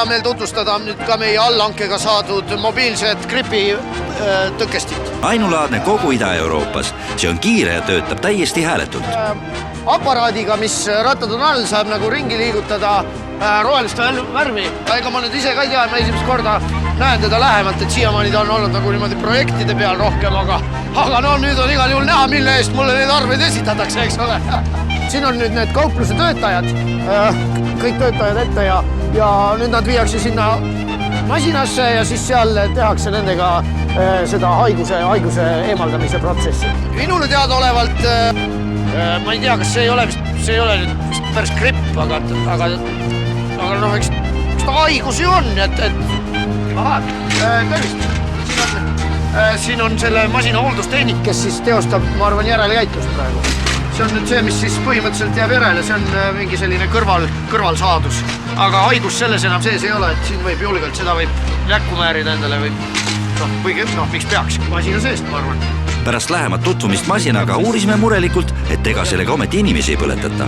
hea meel tutvustada nüüd ka meie allhankega saadud mobiilset gripi tõkestit. Ainulaadne kogu Ida-Euroopas. See on kiire ja töötab täiesti hääletult. Aparaadiga, mis rattad on all, saab nagu ringi liigutada rohelist värvi. Ega ma nüüd ise ka ei tea, ma esimest korda näen teda lähemalt, et siiamaani ta on olnud nagu niimoodi projektide peal rohkem, aga no nüüd on igal juhul näha, mille eest mulle neid arveid esitatakse, eks ole. Siin on nüüd need kaupluse töötajad, kõik töötajad ette ja nüüd nad viiakse sinna masinasse ja siis seal tehakse nendega seda haiguse eemaldamise protsessi. Minule teadaolevalt, ma ei tea, kas see ei ole nüüd päris gripp, aga noh, eks ta haigus ju on, tervist. Siin on selle masina hooldustehnik, kes siis teostab, ma arvan, järelekäitlust praegu. See on nüüd see, mis siis põhimõtteliselt jääb järele, see on mingi selline kõrvalsaadus. Aga haigus selles enam sees ei ole, et siin võib julgelt, seda võib näkku määrida endale või miks peaks, masina seest, ma arvan. Pärast lähemat tutvumist masinaga uurisime murelikult, et ega sellega ometi inimesi ei põletata.